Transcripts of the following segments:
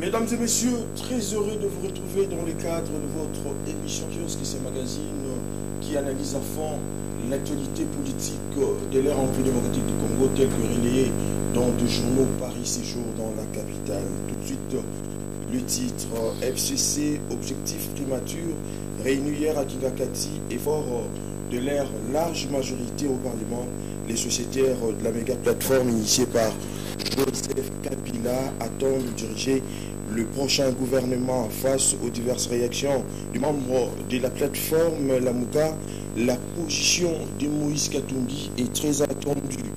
Mesdames et messieurs, très heureux de vous retrouver dans le cadre de votre émission Kiosque, ce magazine qui analyse à fond l'actualité politique de l'ère en République démocratique du Congo, telle que relayée dans deux journaux, Paris Séjour dans la capitale. Tout de suite, le titre FCC, objectif primature, réuni hier à Kingakati, effort de l'ère large majorité au Parlement, les sociétaires de la méga plateforme initiée par Joseph Kabila attendent de diriger le prochain gouvernement face aux diverses réactions du membre de la plateforme Lamuka. La position de Moïse Katumbi est très attendue.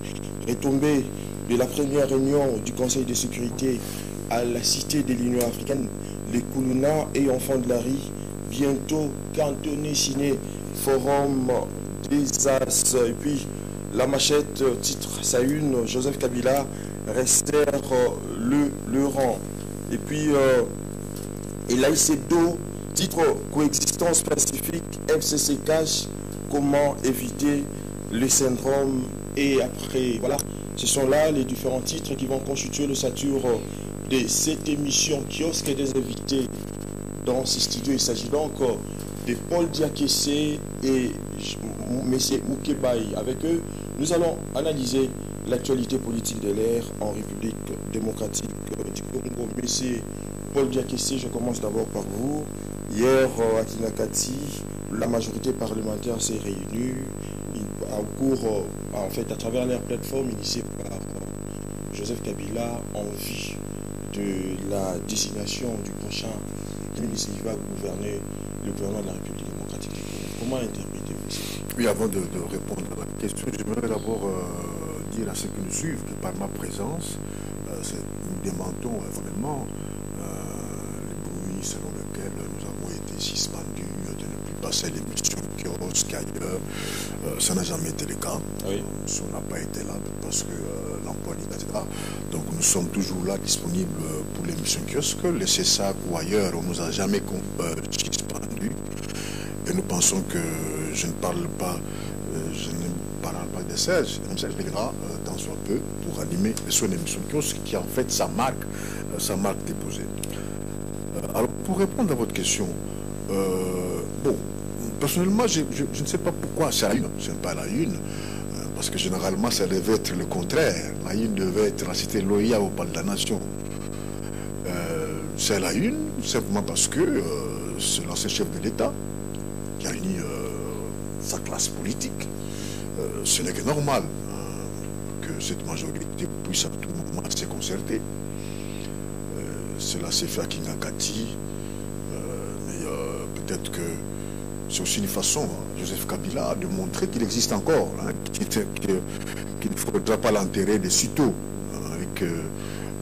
Retombée de la première réunion du Conseil de sécurité à la Cité de l'Union africaine, les Koulouna et enfants de la RI, bientôt cantonné signé Forum des As. Et puis la machette, titre sa une, Joseph Kabila resserre le rang. Et puis l'AICEDO, titre coexistence pacifique, FCC cache comment éviter le syndrome. Et après, voilà, ce sont là les différents titres qui vont constituer l'ossature de cette émission Kiosque et des invités dans ce studio. Il s'agit donc de Paul Diakessé et M. Moukebaï. Avec eux, nous allons analyser l'actualité politique de l'ère en République démocratique du Congo. Monsieur Paul Diakessé, je commence d'abord par vous. Hier, à Kingakati, la majorité parlementaire s'est réunie au cours, en fait, à travers leur plateforme initiée par Joseph Kabila en vue de la désignation du prochain ministre qui va gouverner le gouvernement de la République démocratique du Congo. Comment interprétez-vous ça? Oui, avant de répondre à la question, j'aimerais d'abord dire à ceux qui nous suivent que par ma présence, nous démentons formellement les bruits selon lesquels nous avons été suspendus de ne plus passer l'émission Kiosque ailleurs. Ça n'a jamais été le cas. Oui. Si on n'a pas été là parce que l'emploi libre, etc. Donc nous sommes toujours là disponibles pour l'émission Kiosque. Le CESAC ou ailleurs, on ne nous a jamais suspendu. Et nous pensons que je ne parle pas de Serge. Serge viendra dans soit peu pour animer son émission Kiosque qui est en fait sa marque déposée. Alors pour répondre à votre question, bon, personnellement je ne sais pas pourquoi c'est la une, ce n'est pas la une, parce que généralement ça devait être le contraire. La une devait être la cité Loya au Palais de la Nation. C'est la une simplement parce que c'est l'ancien chef de l'État qui a uni sa classe politique. Ce n'est que normal que cette majorité puisse à tout moment se concerter. Cela s'est fait à Kingakati, mais peut-être que c'est aussi une façon, Joseph Kabila, de montrer qu'il existe encore, hein, qu'il ne faudra pas l'enterrer de sitôt avec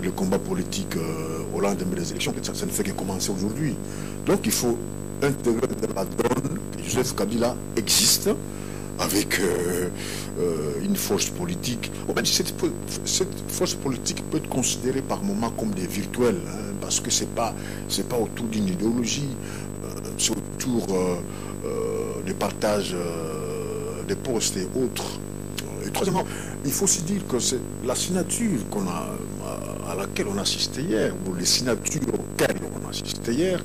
le combat politique au lendemain des élections. Ça ne fait que commencer aujourd'hui. Donc il faut intégrer dans la donne que Joseph Kabila existe, avec une force politique. Même si cette force politique peut être considérée par moments comme des virtuels, hein, parce que c'est pas autour d'une idéologie, c'est autour du partage des postes et autres. Et troisièmement, il faut aussi dire que c'est la signature à laquelle on a assisté hier, ou les signatures auxquelles on a assisté hier,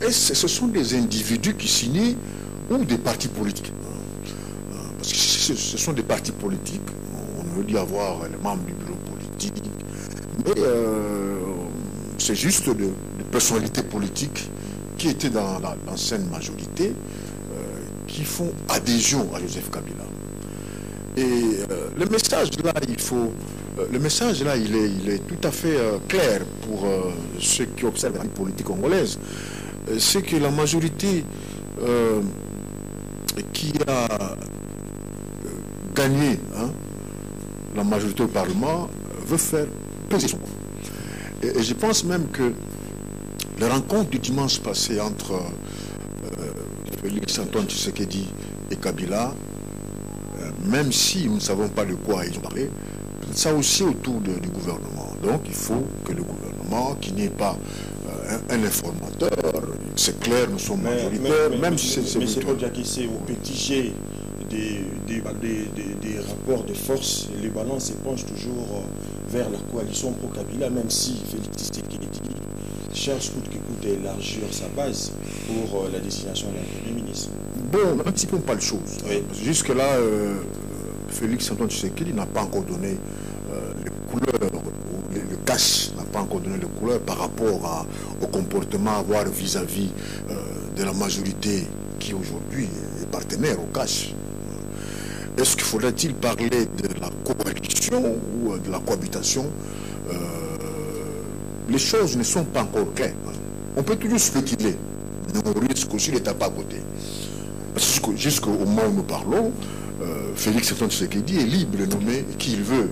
et ce sont des individus qui signent ou des partis politiques. Parce que ce sont des partis politiques, on veut dire avoir les membres du bureau politique, mais c'est juste des personnalités politiques qui étaient dans l'ancienne majorité, qui font adhésion à Joseph Kabila. Et le message là, il est tout à fait clair pour ceux qui observent la politique congolaise. C'est que la majorité qui a gagné, hein, la majorité au Parlement, veut faire peser son poids. Et je pense même que la rencontre du dimanche passé entre Félix Antoine Tshisekedi et Kabila, même si nous ne savons pas de quoi ils ont parlé, ça aussi autour du gouvernement. Donc il faut que le gouvernement, qui n'est pas un informateur, c'est clair, nous sommes majoritaires, même si c'est... Mais c'est pas déjà qui c'est au petit G des rapports de force, les balances se penchent toujours vers la coalition pro-Kabila, même si Félix Tshisekedi cherche coûte que coûte à élargir sa base pour la désignation d'un Premier ministre. Bon, n'anticipons pas les choses. Oui. Jusque-là, Félix Antoine Tshisekedi n'a pas encore donné les couleurs, ou le cash n'a pas encore donné les couleurs par rapport au comportement à avoir vis-à-vis de la majorité qui aujourd'hui est partenaire au cash. Est-ce qu'il faudrait-il parler de la coalition ou de la cohabitation? Les choses ne sont pas encore claires. On peut toujours spéculer, mais on risque aussi d'être pas à côté. Jusqu'au moment où nous parlons, Félix Antoine Tshisekedi est libre de nommer qui il veut.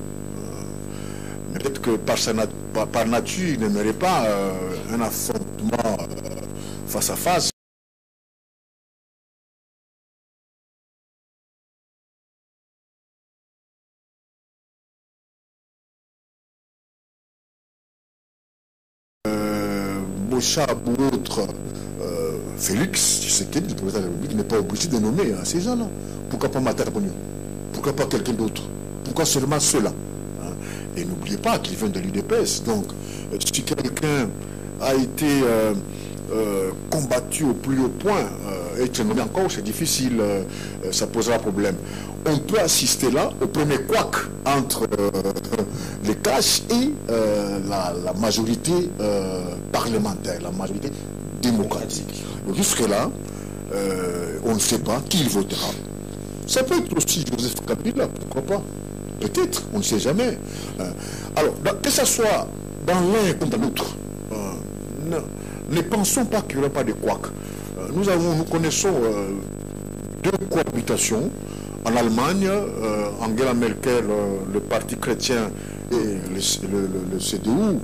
Peut-être que par nature, il n'aimerait pas un affrontement face à face. Bocha ou autre, Félix Tshisekedi, le président de la République, n'est pas obligé de nommer ces gens-là. Pourquoi pas Matar Pognon? Pourquoi pas quelqu'un d'autre? Pourquoi seulement ceux-là? Et n'oubliez pas qu'ils viennent de l'UDPS. Donc, si quelqu'un a été combattu au plus haut point, et être nommé encore, c'est difficile, ça posera problème. On peut assister là au premier couac entre les caches et la majorité parlementaire, la majorité démocratique. Jusque-là, on ne sait pas qui il votera. Ça peut être aussi Joseph Kabila, pourquoi pas? Peut-être, on ne sait jamais. Alors, que ce soit dans l'un comme dans l'autre, ne pensons pas qu'il n'y aura pas de couac. Nous connaissons deux cohabitations. En Allemagne, Angela Merkel, le Parti chrétien et le CDU,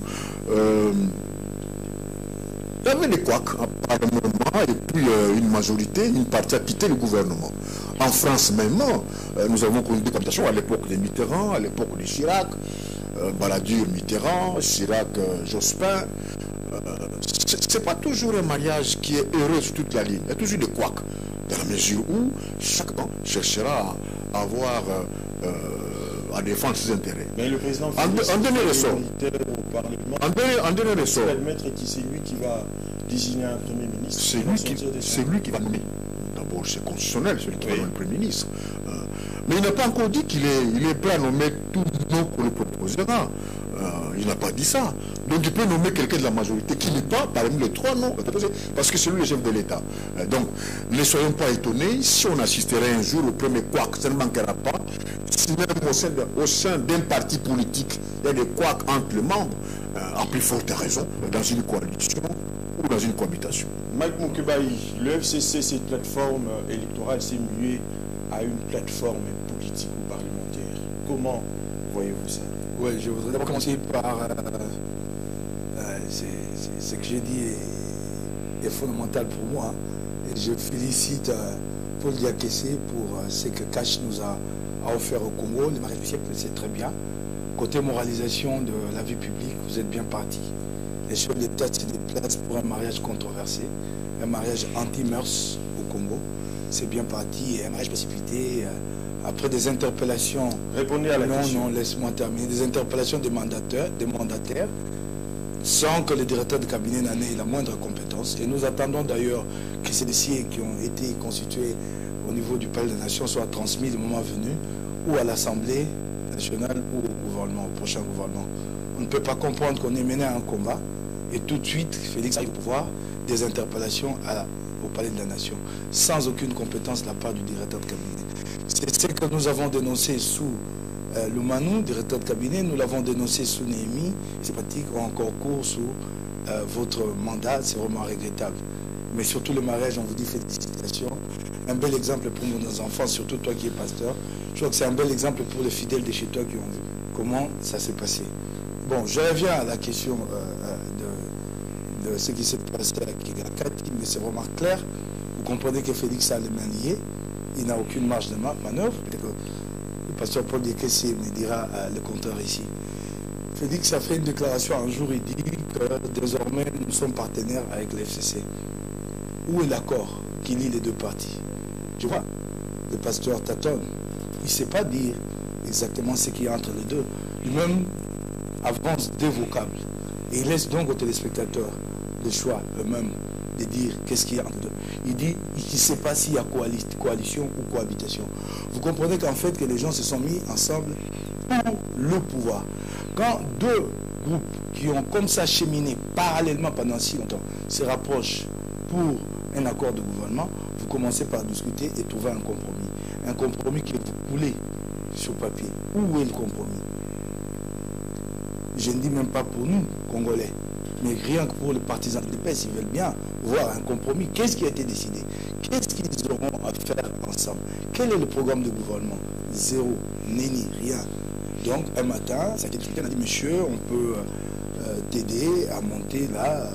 il y avait des couacs apparemment, et puis une majorité, une partie a quitté le gouvernement. En France maintenant, nous avons connu des cohabitations à l'époque de Mitterrand, à l'époque de Chirac, Balladur Mitterrand, Chirac Jospin. C'est pas toujours un mariage qui est heureux sur toute la ligne. Il y a toujours des couacs, dans la mesure où chacun cherchera à avoir à défendre ses intérêts. Mais le président en dernier ressort, au Parlement, en dernier ressort, admettre que c'est lui qui va désigner un Premier ministre. C'est lui qui va nommer. D'abord, c'est constitutionnel, celui qui va nommer le Premier ministre. Mais il n'a pas encore dit qu'il est prêt à nommer tout le nom qu'on lui proposera. Il n'a pas dit ça. Donc il peut nommer quelqu'un de la majorité qui n'est pas parmi les trois noms, parce que c'est lui le chef de l'État. Donc ne soyons pas étonnés si on assisterait un jour au premier couac, ça ne manquera pas. Si même au sein d'un parti politique, il y a des couacs entre les membres, à plus forte raison, dans une coalition ou dans une cohabitation. Mike Moukebaï, le FCC, cette plateforme électorale, s'est muée à une plateforme politique ou parlementaire. Comment voyez-vous ça? Oui, je voudrais d'abord commencer par ce que j'ai dit est fondamental pour moi. Et je félicite Paul Diakessé pour ce que Cash nous a offert au Congo. Le mariage du siècle, c'est très bien. Côté moralisation de la vie publique, vous êtes bien parti. Les chefs d'État se déplacent pour un mariage controversé, un mariage anti-mœurs au Congo. C'est bien parti, un mariage précipité. Après des interpellations... Répondez à la question. Non, laisse-moi terminer. Des interpellations des mandataires, sans que le directeur de cabinet n'en ait la moindre compétence. Et nous attendons d'ailleurs que ces dossiers qui ont été constitués au niveau du Palais des Nations soient transmis le moment venu, ou à l'Assemblée nationale, ou au gouvernement, au prochain gouvernement. On ne peut pas comprendre qu'on ait mené un combat, et tout de suite, Félix arrive au pouvoir, des interpellations au Palais de la Nation, sans aucune compétence de la part du directeur de cabinet. C'est ce que nous avons dénoncé sous Loumanou, directeur de cabinet, nous l'avons dénoncé sous Néhémie, ces pratiques ont encore cours sous votre mandat, c'est vraiment regrettable. Mais surtout le mariage, on vous dit félicitations. Un bel exemple pour nos enfants, surtout toi qui es pasteur. Je crois que c'est un bel exemple pour les fidèles de chez toi qui ont vu comment ça s'est passé. Bon, je reviens à la question de ce qui s'est passé à Kigakati, mais c'est vraiment clair. Vous comprenez que Félix a les mains liées. Il n'a aucune marge de manœuvre. Peut-être que le pasteur Paul Diakessé me dira le contraire ici. Félix a fait une déclaration un jour, il dit que désormais nous sommes partenaires avec le FCC. Où est l'accord qui lie les deux parties? Tu vois, le pasteur tâtonne. Il ne sait pas dire exactement ce qu'il y a entre les deux. Lui-même avance des vocables. Et il laisse donc aux téléspectateurs le choix eux-mêmes de dire qu'est-ce qu'il y a entre deux. Il dit qu'il ne sait pas s'il y a coalition ou cohabitation. Vous comprenez qu'en fait que les gens se sont mis ensemble pour le pouvoir. Quand deux groupes qui ont comme ça cheminé parallèlement pendant si longtemps se rapprochent pour un accord de gouvernement, vous commencez par discuter et trouver un compromis. Un compromis que vous coulez sur papier. Où est le compromis? Je ne dis même pas pour nous, Congolais, mais rien que pour les partisans de paix, s'ils veulent bien voir un compromis. Qu'est-ce qui a été décidé? Qu'est-ce qu'ils auront à faire ensemble? Quel est le programme de gouvernement? Zéro, nenni, rien. Donc, un matin, ça a été discuté, on a dit, monsieur, on peut t'aider à monter là,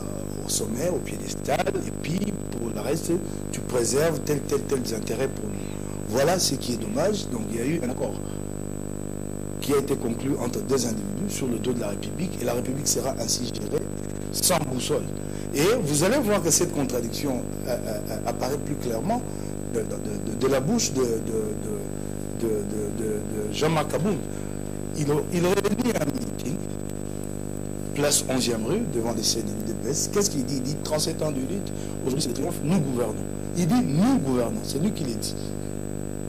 au sommet, au piédestal, et puis, pour le reste, tu préserves tels intérêts pour nous. Voilà ce qui est dommage. Donc, il y a eu un accord qui a été conclu entre deux individus sur le dos de la République, et la République sera ainsi gérée, sans boussole. Et vous allez voir que cette contradiction apparaît plus clairement de la bouche de Jean-Marc Aboum. Il réunit un meeting, place 11e rue, devant les CNDPS. Qu'est-ce qu'il dit? Il dit 37 ans de lutte, aujourd'hui c'est le triomphe, nous gouvernons. Il dit nous gouvernons, c'est lui qui l'a dit.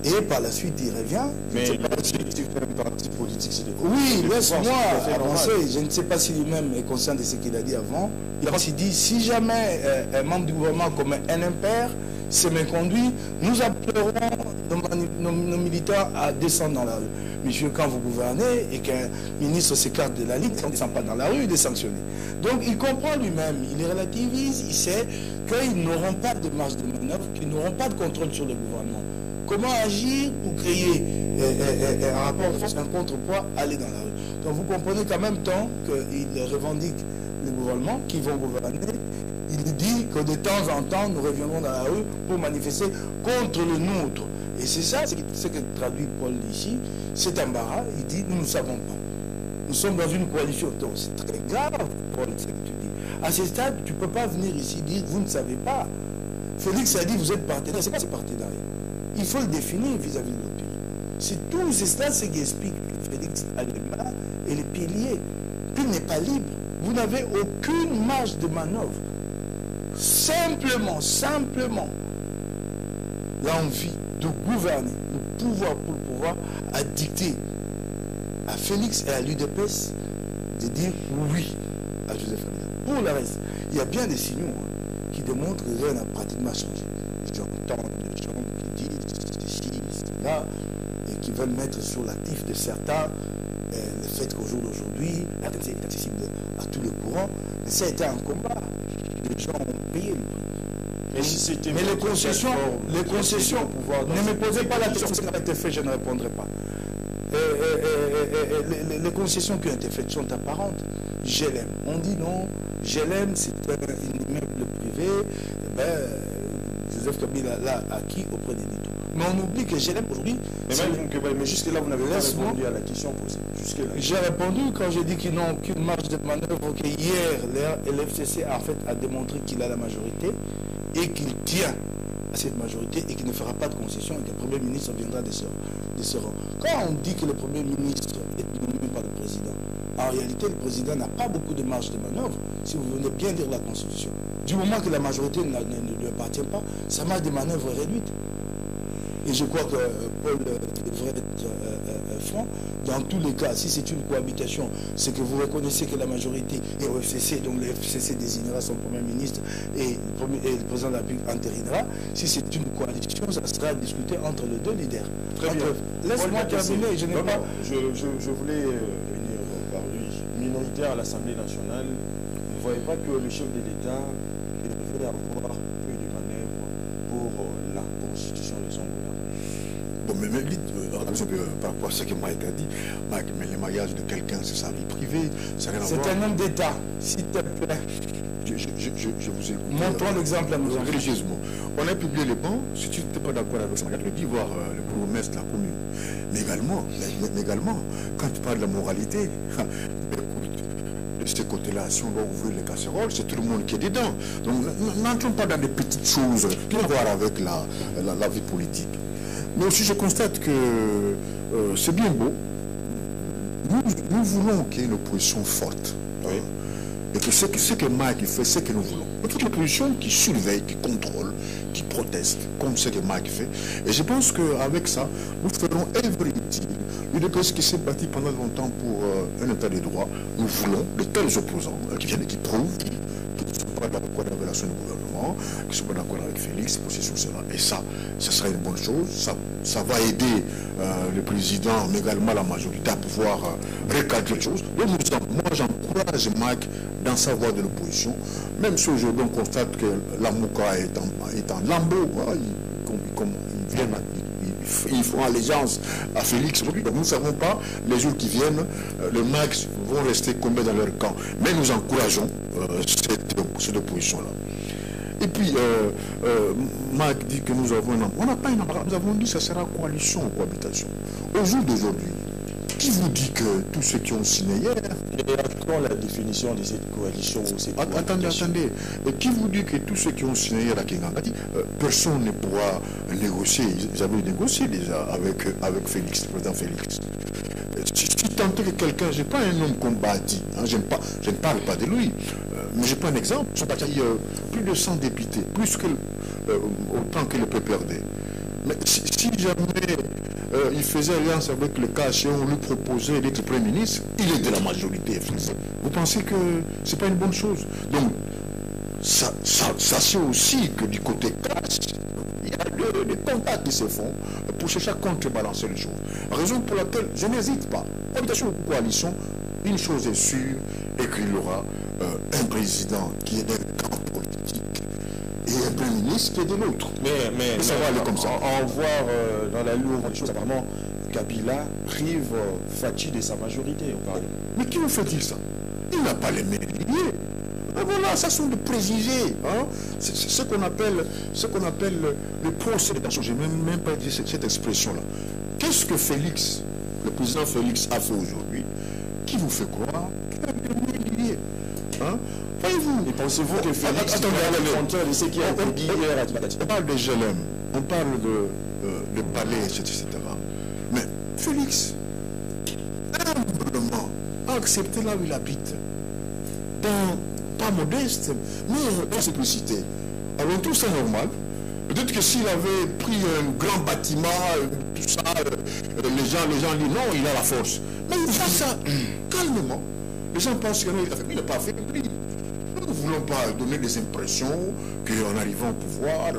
Et par la suite, il revient. Mais l'objectif d'un parti politique, c'est de... Oui, laisse-moi avancer. Je ne sais pas si lui-même est conscient de ce qu'il a dit avant. Il dit, si jamais un membre du gouvernement comme un impair se méconduit, nous appellerons nos militants à descendre dans la rue. Monsieur, quand vous gouvernez et qu'un ministre s'écarte de la ligne, on ne descend pas dans la rue, il est sanctionné. Donc il comprend lui-même, il relativise, il sait qu'ils n'auront pas de marge de manœuvre, qu'ils n'auront pas de contrôle sur le gouvernement. Comment agir pour créer un rapport de force, un contrepoids, aller dans la rue. Donc vous comprenez qu'en même temps qu'il revendique le gouvernement, qui vont gouverner, il dit que de temps en temps, nous reviendrons dans la rue pour manifester contre le nôtre. Et c'est ça, ce que traduit Paul ici, cet embarras, il dit, nous ne savons pas. Nous sommes dans une coalition. Donc c'est très grave, Paul, ce que tu dis. À ce stade, tu ne peux pas venir ici dire, vous ne savez pas. Félix a dit, vous êtes partenaire. C'est quoi ce partenariat? Il faut le définir vis-à-vis de notre pays. C'est tout, c'est cela ce qui explique que Félix a les mains et les pieds liés. Qu'il n'est pas libre. Vous n'avez aucune marge de manœuvre. Simplement, l'envie de gouverner, le pouvoir pour le pouvoir, a dicté à Félix et à l'UDPS de dire oui à Joseph Kabila. Pour le reste, il y a bien des signaux qui démontrent que rien n'a pratiquement changé. J'entends des gens qui disent ceci, cela, et qui veulent mettre sur l'actif de certains le fait qu'au jour d'aujourd'hui, la RTNC est accessible à tous les courants. Mais ça a été un combat. Les gens ont payé le prix. Mais les concessions, ne me posez pas la question, ce qui a été fait, je ne répondrai pas. Les concessions qui ont été faites sont apparentes. GLM, on dit non, GLM c'est un immeuble privé, Joseph Kabila l'a acquis auprès des Nito. Mais on oublie que GLM aujourd'hui... Mais jusque-là, vous n'avez pas répondu à la question posée. J'ai répondu quand j'ai dit qu'ils n'ont aucune marge de manœuvre, que hier, l'FCC en fait a démontré qu'il a la majorité et qu'il tient à cette majorité et qu'il ne fera pas de concession et que le Premier ministre viendra de ce rang. Quand on dit que le Premier ministre est nommé par le Président, en réalité, le Président n'a pas beaucoup de marge de manœuvre, si vous venez bien lire la Constitution. Du moment que la majorité ne lui appartient pas, sa marge de manœuvre est réduite. Et je crois que Paul devrait être franc. Dans tous les cas, si c'est une cohabitation, c'est que vous reconnaissez que la majorité est au FCC, donc le FCC désignera son Premier ministre et le Président de la République entérinera. Si c'est une coalition, ça sera discuté entre les deux leaders. Très bien. Laisse-moi terminer. Je voulais venir par lui. Minoritaire à l'Assemblée nationale, vous ne voyez pas que le chef de l'État devrait avoir peu de manœuvre pour la constitution de son gouvernement? Bon, mais par rapport à ce qui m'a été dit, mais le mariage de quelqu'un, c'est sa vie privée. C'est un homme d'État, s'il te plaît. Je vous écoute. Montrons l'exemple à nos enfants. Religieusement. On a publié les bancs. Si tu n'es pas d'accord avec ça, le dis voir le bourgmestre de la commune. Mais également, quand tu parles de la moralité, écoute, de ce côté-là, si on doit ouvrir les casseroles, c'est tout le monde qui est dedans. Donc, n'entrons pas dans des petites choses qui ont à voir avec la vie politique. Mais aussi, je constate que c'est bien beau. Nous voulons qu'il y ait une opposition forte. Oui. Et que ce que Mike fait, c'est ce que nous voulons. Toute l'opposition qui surveille, qui contrôle, qui proteste, comme ce que Mike fait. Et je pense qu'avec ça, nous ferons œuvre utile. L'UDPS qui s'est bâti pendant longtemps pour un état de droit, nous voulons de tels opposants qui viennent et qui prouvent qu'ils ne sont pas d'accord avec l'action du gouvernement, qui ne sont pas d'accord avec Félix, pour ceci ou cela. Et ça, ce sera une bonne chose. Ça va aider le président, mais également la majorité, à pouvoir recadrer les choses. Donc, moi, j'encourage Mike dans sa voie de l'opposition, même si aujourd'hui on constate que la Mouka est en lambeau, hein, ils font allégeance à Félix. Donc nous ne savons pas, les jours qui viennent, les Max vont rester combien dans leur camp. Mais nous encourageons cette opposition-là. Et puis, Marc dit que nous avons un embarras. On n'a pas un embarras. Nous avons dit que ça sera coalition ou cohabitation. Au jour d'aujourd'hui, qui vous dit que tous ceux qui ont signé hier... Et encore la définition de cette coalition ou cette Attendez. Et qui vous dit que tous ceux qui ont signé hier à Kingangati, personne ne pourra négocier. Ils avaient négocié déjà avec Félix, le président Félix. Si tant que quelqu'un, je n'ai pas un homme combattu, hein, je ne parle pas de lui, mais je prends un exemple. Ils sont partis plus de 100 députés, plus que autant que le PPRD. Mais si jamais il faisait alliance avec le KH et on lui proposait d'être Premier ministre, il est de la majorité. Vous pensez que ce n'est pas une bonne chose? Donc, ça c'est aussi que du côté KH, il y a des contacts qui se font pour chercher à contrebalancer les choses. Raison pour laquelle je n'hésite pas. Cohabitation ou coalition, une chose est sûre, et qu'il y aura un président qui est d'un camp politique et un Premier ministre qui est de l'autre. Mais ça va aller comme ça. En voir dans la lourde des choses, apparemment, Kabila prive Fachi de sa majorité au Parlement. Mais qui vous fait-il ça? Il n'a pas les mains liées. Et voilà, ça sont des préjugés. Hein? C'est ce qu'on appelle le procès d'attention. Je n'ai même pas dit cette expression-là. Qu'est-ce que Félix, le président Félix, a fait aujourd'hui qui vous fait croire qu'il a les mains liées? Hein? Voyez-vous? Et pensez-vous que Félix est le frontière de ce qui a été dit hier à Tibati? On parle de GLM, on parle de palais, etc. Mais Félix, humblement, a accepté là où il habite. Pas modeste, mais dans simplicité. Alors tout ça normal. Peut-être que s'il avait pris un grand bâtiment, tout ça, les gens disent non, il a la force. Mais il fait ça calmement. Les gens pensent qu'il n'a pas fait pris. Nous ne voulons pas donner des impressions qu'en arrivant au pouvoir,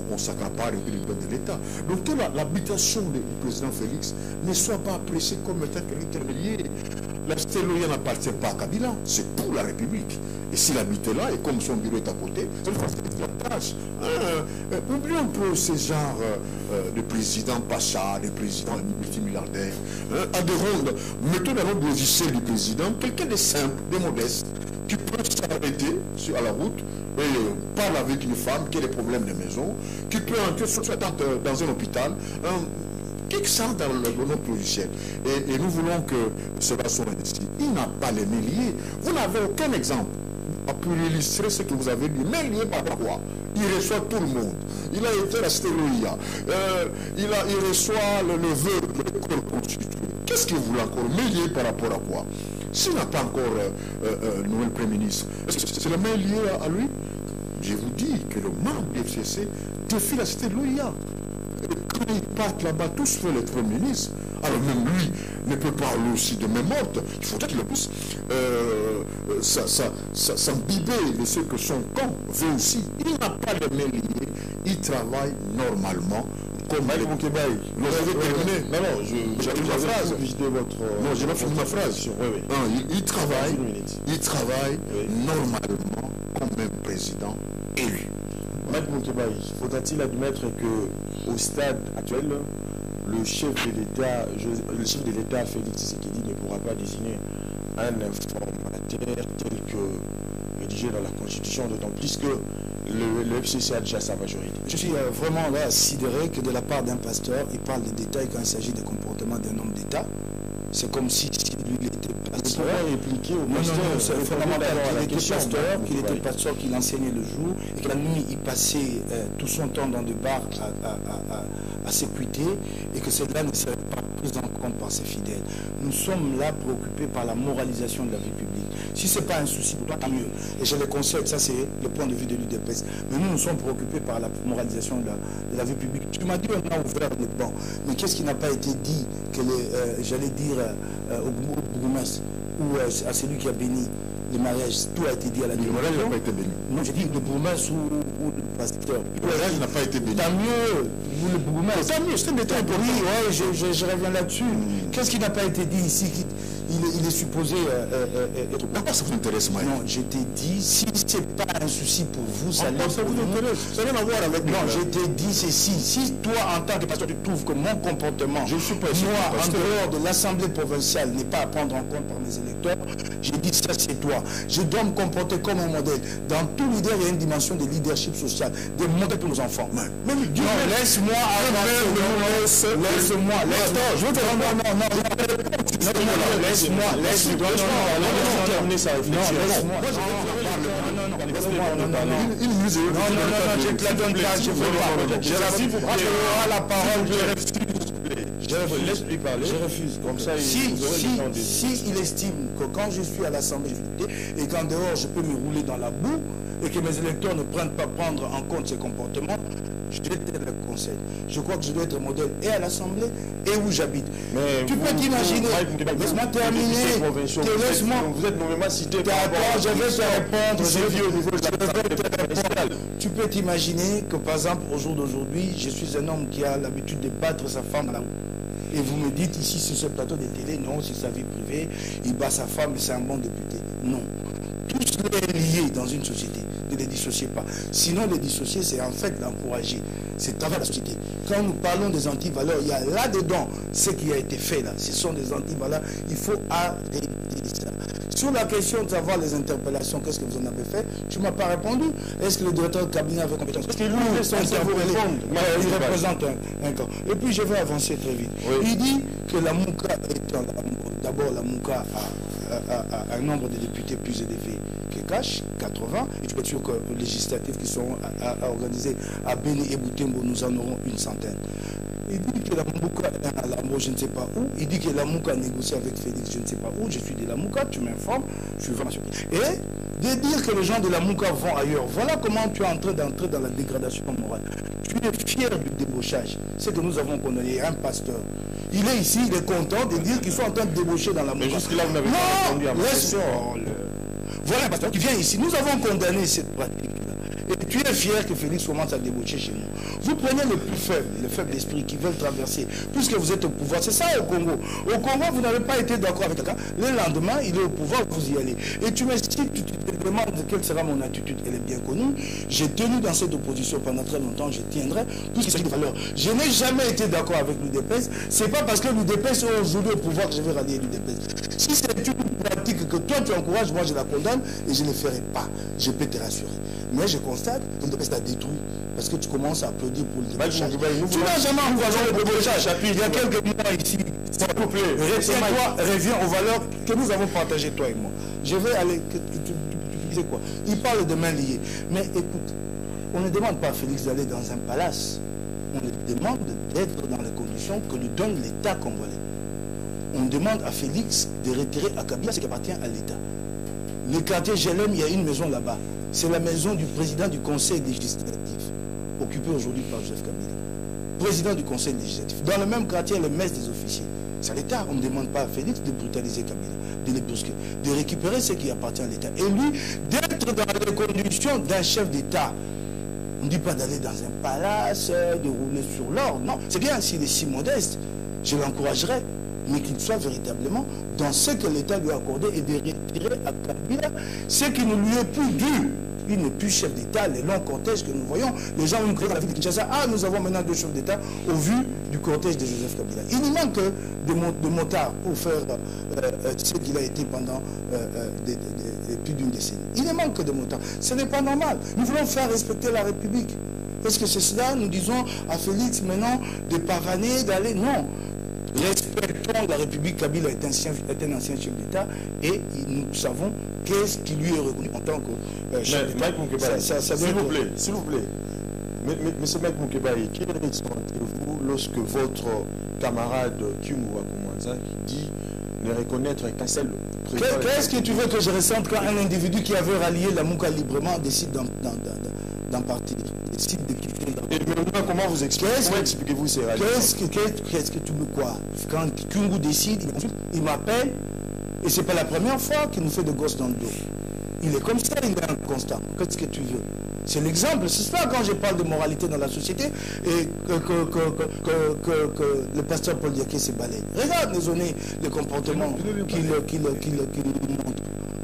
on s'accapare et de l'État. Donc que l'habitation du président Félix ne soit pas appréciée comme étant intermédiaire. La Stéloïa n'appartient pas à Kabila, c'est pour la République. Et s'il habitait là, et comme son bureau est à côté, ça lui facilite la tâche. Oublions un peu ce genre de président Pacha, de président multimilliardaire. Mettons dans le logiciel du président quelqu'un de simple, de modeste, qui peut s'arrêter à la route et parle avec une femme qui a des problèmes de maison, qui peut entrer dans un hôpital. Qui sort dans notre logiciel. Et nous voulons que cela soit ainsi. Il n'a pas les mains liées. Vous n'avez aucun exemple pour illustrer ce que vous avez dit. Mais lié par quoi? Il reçoit tout le monde. Il a été à Stéloïa. Il reçoit le neveu de l'école constituée. Qu'est-ce que vous voulez encore? Mais lié par rapport à quoi? S'il n'a pas encore nouvel Premier ministre, est-ce que c'est la main liée à lui? Je vous dis que le membre du FCC défie la Stéloïa. Quand ils partent là-bas, tous veulent être Premier ministre. Alors même lui ne peut pas aller aussi de main morte. Il faudrait qu'il puisse s'imbiber de ce que son camp veut aussi. Il n'a pas les mains liées. Il travaille normalement. Comme Mike Moukebaï. Vous avez terminé? Non, j'avais ma phrase. Non, j'ai pas fini ma phrase. Il travaille normalement comme un président élu. Mike Moukebaï, faudra-t-il admettre qu'au stade actuel, le chef de l'État, Félix Tshisekedi, ne pourra pas désigner un informateur tel que rédigé dans la Constitution, d'autant plus que le FCC a déjà sa majorité. Je suis vraiment là sidéré que de la part d'un pasteur, il parle des détails quand il s'agit des comportements d'un homme d'État. C'est comme si lui était pasteur. Répliquer au pasteur. Non, c'est fondamental qu'il était pasteur, qu'il enseignait le jour et que la nuit il passait tout son temps dans des bars à s'écouter et que cela ne serait pas pris en compte par ses fidèles. Nous sommes là préoccupés par la moralisation de la vie publique. Si ce n'est pas un souci pour toi, tant mieux. Et je le concède, ça c'est le point de vue de l'UDPS. Mais nous, nous sommes préoccupés par la moralisation de la vie publique. Tu m'as dit on a ouvert les bancs. Mais qu'est-ce qui n'a pas été dit que j'allais dire au bourgmestre ou à celui qui a béni le mariage, tout a été dit à la Le mariage n'a pas été béni. Non, j'ai dit le bourgmestre ou le pasteur. Le mariage n'a pas été béni. Tant mieux, vous le bourgmestre. Tant mieux, c'est un détail important. Oui, ouais, je reviens là-dessus. Qu'est-ce qui n'a pas été dit ici? Il est supposé être... Pourquoi ça vous intéresse, Mike? Non, je t'ai dit, si ce n'est pas un souci pour vous, ça l'est ça pour vous nous. intéresse. Ça n'a rien à voir avec Non, je t'ai dit ceci. Si toi, en tant que pasteur, tu trouves que mon comportement, je ne suis pas moi, en dehors de l'Assemblée provinciale, n'est pas à prendre en compte par mes électeurs, j'ai dit ça, c'est toi. Je dois me comporter comme un modèle. Dans tout leader, il y a une dimension de leadership social, des modèles pour nos enfants. Même Dieu, non, laisse-moi avancer. Laisse-moi. Attends, je vais te rendre. Non, laisse-moi. terminer sa réflexion. Non, je te la donne pas, je ne veux pas. Je aurai la parole, je refuse. Laisse-lui parler. Je refuse. Comme ça, si il estime que quand je suis à l'Assemblée et qu'en dehors je peux me rouler dans la boue et que mes électeurs ne prennent pas prendre en compte ces comportements, je te le conseille. Je crois que je dois être modèle et à l'Assemblée et où j'habite. Tu peux t'imaginer. Laisse-moi terminer. Vous êtes nommément cité. Je vais te répondre. Tu peux t'imaginer que par exemple au jour d'aujourd'hui, je suis un homme qui a l'habitude de battre sa femme dans la rue. Et vous me dites ici sur ce plateau de télé, non, c'est sa vie privée, il bat sa femme et c'est un bon député. Non. Tout cela est lié dans une société. Ne les dissociez pas. Sinon, les dissocier, c'est en fait l'encourager. C'est à travers la société. Quand nous parlons des antivaleurs, il y a là-dedans ce qui a été fait là. Ce sont des antivaleurs. Il faut arrêter ça. Sur la question de savoir les interpellations, qu'est-ce que vous en avez fait? Tu ne m'as pas répondu. Est-ce que le directeur de cabinet avait compétence? Parce qu'il il représente un camp. Et puis je vais avancer très vite. Oui. Il dit que la Mouka est d'abord la Mouka a un nombre de députés plus élevé que Cash, 80. Et tu peux être sûr que les législatifs qui seront organisés à Béni et Boutembo, nous en aurons une centaine. Il dit que la Mouka est à Lambo, je ne sais pas où. Il dit que la Mouka a négocié avec Félix, je ne sais pas où. Je suis de la Mouka, tu m'informes, je suis vraiment surpris. Et de dire que les gens de la Mouka vont ailleurs, voilà comment tu es en train d'entrer dans la dégradation morale. Tu es fier du débauchage. C'est que nous avons condamné un pasteur. Il est ici, il est content de dire qu'ils sont en train de débaucher dans la Mouka. Mais jusque-là, vous n'avez pas répondu à ma question. Voilà un pasteur qui vient ici. Nous avons condamné cette pratique. Et tu es fier que Félix commence à débaucher chez nous. Vous prenez les plus faibles, les faibles d'esprit qui veulent traverser, puisque vous êtes au pouvoir. C'est ça au Congo. Au Congo, vous n'avez pas été d'accord avec quelqu'un. Le lendemain, il est au pouvoir, vous y allez. Et tu m'expliques, tu te demandes quelle sera mon attitude. Elle est bien connue. J'ai tenu dans cette opposition pendant très longtemps, je tiendrai, puisqu'il s'agit de valeurs. Je n'ai jamais été d'accord avec l'UDPS. Ce n'est pas parce que l'UDPS est aujourd'hui au pouvoir que je vais rallier l'UDPS. Si c'est une pratique que toi tu encourages, moi je la condamne et je ne le ferai pas. Je peux te rassurer. Mais je constate que l'UDPS t'a détruit parce que tu commences à applaudir pour le débauchage. Tu n'as jamais encouragé le débauchage. Il y a quelques mois ici. S'il vous plaît, reviens aux valeurs que nous avons partagées, toi et moi. Je vais aller. Tu disais quoi? Il parle de mains liées. Mais écoute, on ne demande pas à Félix d'aller dans un palace. On lui demande d'être dans les conditions que lui donne l'État congolais. On demande à Félix de retirer à Kabila ce qui appartient à l'État. Le quartier Gelem, il y a une maison là-bas. C'est la maison du président du conseil législatif, occupée aujourd'hui par Joseph Kabila. Président du conseil législatif. Dans le même quartier, le maître des officiers. C'est à l'État. On ne demande pas à Félix de brutaliser Kabila, de les brusquer, de récupérer ce qui appartient à l'État. Et lui, d'être dans les conditions d'un chef d'État. On ne dit pas d'aller dans un palace, de rouler sur l'or. Non, c'est bien s'il est si modeste. Je l'encouragerais. Mais qu'il soit véritablement dans ce que l'État lui a accordé et de retirer à Kabila ce qui ne lui est plus dû. Il n'est plus chef d'État, les longs cortèges que nous voyons, les gens ont créé dans la ville de Kinshasa. Ah, nous avons maintenant deux chefs d'État au vu du cortège de Joseph Kabila. Il nous manque de motards pour faire ce qu'il a été pendant plus d'une décennie. Il ne manque que de motards. Ce n'est pas normal. Nous voulons faire respecter la République. Est-ce que c'est cela? Nous disons à Félix maintenant de pavaner, d'aller. Non. Respectons la République. Kabila est un ancien chef d'État et nous savons qu'est-ce qui lui est reconnu en tant que chef d'État. S'il vous plaît. Monsieur Mike Moukebaye, quelle ressentez-vous lorsque votre camarade Kyungu Wakomanza dit ne reconnaître qu'un seul Qu'est-ce que tu veux que je ressente quand un individu qui avait rallié la Mouka librement décide d'en partir, décide de quitter la... Et maintenant, comment vous expliquez-vous ces rallies? Qu'est-ce que tu veux quoi? Quand Kyungu décide, il m'appelle, et c'est pas la première fois qu'il nous fait de gosses dans le dos. Il est comme ça, il est inconstant. Qu'est-ce que tu veux? C'est l'exemple. C'est ça quand je parle de moralité dans la société et que le pasteur Paul Diaké s'est balayé. Regarde les comportements qu'il montre.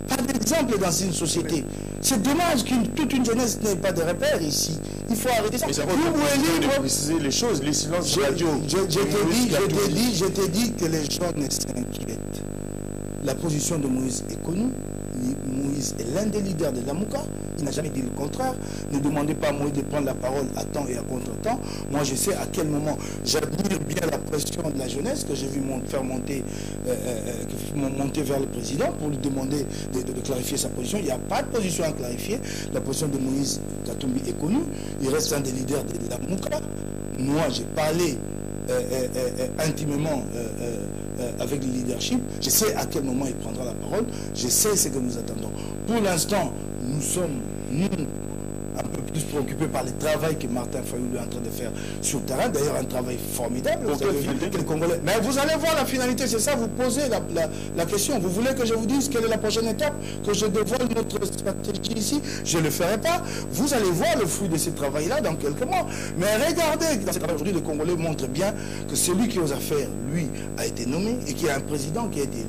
Pas d'exemple dans une société. C'est dommage que toute une jeunesse n'ait pas de repères ici. Il faut arrêter ça. Vous préciser les choses, les silences radio. Je t'ai dit que les gens ne s'inquiètent. La position de Moïse est connue. Moïse est l'un des leaders de la Mouka. Il n'a jamais dit le contraire. Ne demandez pas à Moïse de prendre la parole à temps et à contre-temps. Moi, je sais à quel moment j'admire bien la pression de la jeunesse que j'ai vu faire monter vers le président pour lui demander de clarifier sa position. Il n'y a pas de position à clarifier. La position de Moïse Katumbi est connue. Il reste un des leaders de la Mouka. Moi, j'ai parlé intimement avec le leadership. Je sais à quel moment il prendra la parole. Je sais ce que nous attendons. Pour l'instant, nous sommes, un peu plus préoccupés par le travail que Martin Fayoulou est en train de faire sur le terrain. D'ailleurs, un travail formidable. Vous avez vu que les Congolais... Mais vous allez voir la finalité, c'est ça, vous posez la question. Vous voulez que je vous dise quelle est la prochaine étape, que je dévoile notre stratégie ici? Je ne le ferai pas. Vous allez voir le fruit de ce travail-là dans quelques mois. Mais regardez, dans ce travail aujourd'hui, les Congolais montrent bien que celui qui ose faire, lui, a été nommé et qu'il y a un président qui a été élu.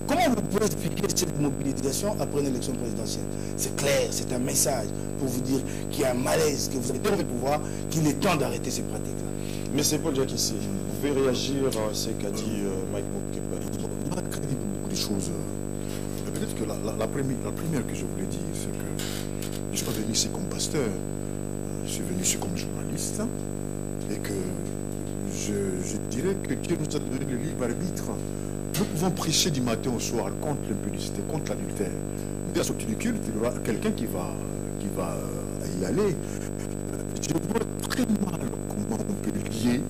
Comment vous pouvez expliquer cette mobilisation après une élection présidentielle? C'est clair, c'est un message pour vous dire qu'il y a un malaise, que vous avez le pouvoir, qu'il est temps d'arrêter ces pratiques-là. Mais c'est Paul Diaké, vous pouvez réagir à ce qu'a dit Mike Mokepa? Mike a dit beaucoup de choses. Peut-être que la première que je voulais dire, c'est que je ne suis pas venu ici comme pasteur, je suis venu ici comme journaliste, et que je dirais que Dieu nous a donné le libre arbitre. Nous pouvons prêcher du matin au soir contre l'impudicité, contre l'adultère. Nous, à ce culte, il y aura quelqu'un qui va y aller. Je vois très mal comment on peut lier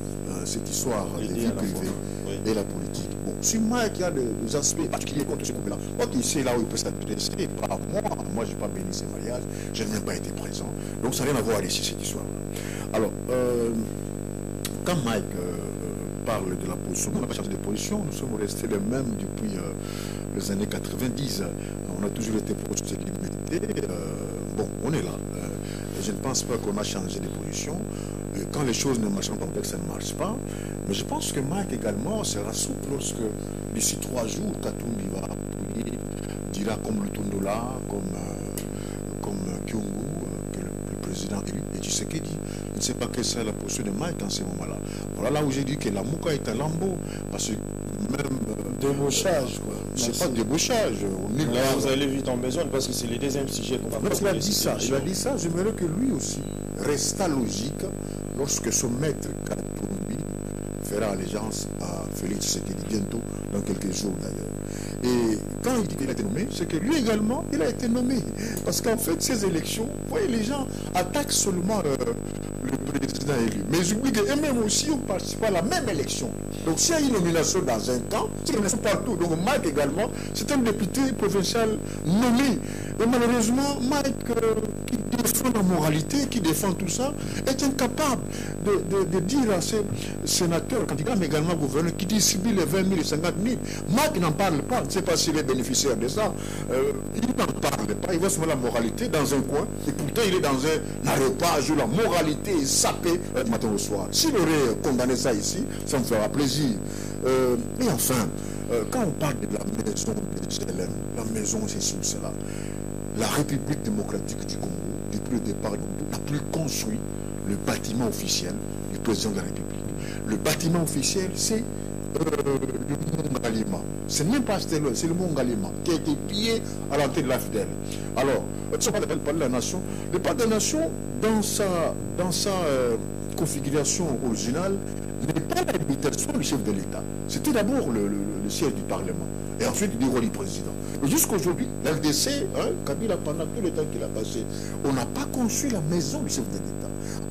cette histoire de vie privée et la politique. Bon, si Mike a des aspects particuliers contre ce couple-là, il sait là où il peut s'adresser, pas moi. Moi, je n'ai pas béni ces mariages, je n'ai même pas été présent. Donc, ça n'a rien à voir ici, cette histoire-là. Alors, quand Mike parle de la position, on n'a pas changé de position, nous sommes restés les mêmes depuis les années 90. On a toujours été proches de l'humanité. Bon, on est là. Je ne pense pas qu'on a changé de position. Quand les choses ne marchent pas, ça ne marche pas. Mais je pense que Mike également sera souple lorsque d'ici 3 jours, Katumbi va appuyer, dira comme Lutondola, comme Kyungu, que le président élu, et tu sais qu'il dit. Je ne sais pas quelle sera la position de Mike en ce moment-là. Voilà là où j'ai dit que la Mouka est un lambeau. Parce que même... débauchage, quoi. C'est pas débauchage. Là, vous allez vite en besoin parce que c'est le deuxième sujet qu'on va parler. Il a dit ça. Il a dit ça. J'aimerais que lui aussi resta logique lorsque son maître Katumbi fera allégeance à Félix Tshisekedi bientôt, dans quelques jours d'ailleurs. Et quand il dit qu'il a été nommé, c'est que lui également, il a été nommé. Parce qu'en fait, ces élections, vous voyez, les gens attaquent seulement le président élu. Mais j'oublie qu'eux-mêmes aussi ont participé à la même élection. Donc s'il y a une nomination dans un camp, c'est une nomination partout. Donc Mike également, c'est un député provincial nommé. Et malheureusement, Mike, qui défend la moralité, qui défend tout ça, est incapable de dire à ces sénateurs, candidats, mais également gouverneurs, qui distribuent les 20 000 et 50 000. Mike n'en parle pas. Je ne sais pas s'il est bénéficiaire de ça. Il n'en parle pas. Il voit seulement la moralité dans un coin. Et pourtant, il est dans un aréopage où la moralité est sapée du matin au soir. S'il aurait condamné ça ici, ça me fera plaisir. Et enfin, quand on parle de la maison de Jérusalem, la maison, c'est sur cela. La République démocratique du Congo, depuis le départ, n'a plus construit le bâtiment officiel du président de la République. Le bâtiment officiel, c'est le Mont Galima. C'est même pas Stella, c'est le Mont Galima qui a été pillé à l'entrée de la Fidèle. Alors, si on parle de la nation, le parti de la nation, dans sa configuration originale, n'est pas l'habitation du chef de l'État. C'était d'abord le siège du Parlement. Et ensuite, il déroule le président. Jusqu'aujourd'hui, l'LDC, Kabila, pendant tout le temps qu'il a passé, on n'a pas conçu la maison du chef de l'État.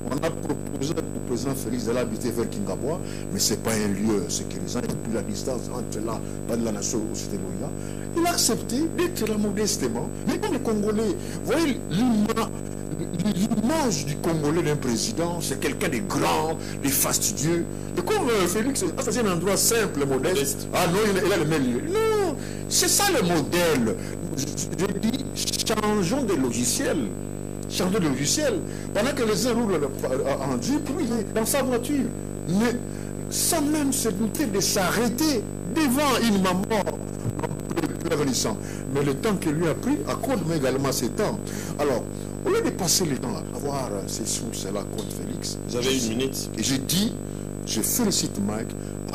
On a proposé au président Félix d'aller habiter vers Kingabois, mais ce n'est pas un lieu sécurisant. Il n'y a plus la distance entre là, pas de la nation où c'était Loya. Il a accepté d'être là modestement. Mais comme les Congolais, vous voyez l'image du Congolais d'un président, c'est quelqu'un de grand, de fastidieux. Et comme Félix, c'est un endroit simple, modeste. Ah non, il a le même lieu. Non, c'est ça le modèle. Je dis, changeons de logiciel. Changeons de logiciel. Pendant que les uns roulent en Jeep, lui, il est dans sa voiture. Mais sans même se douter de s'arrêter devant une maman pleurissant. Mais le temps que lui a pris, accorde-moi également ce temps. Alors, au lieu de passer le temps à voir ces sources-là contre Félix, vous avez une minute. Et je dis, je félicite Mike,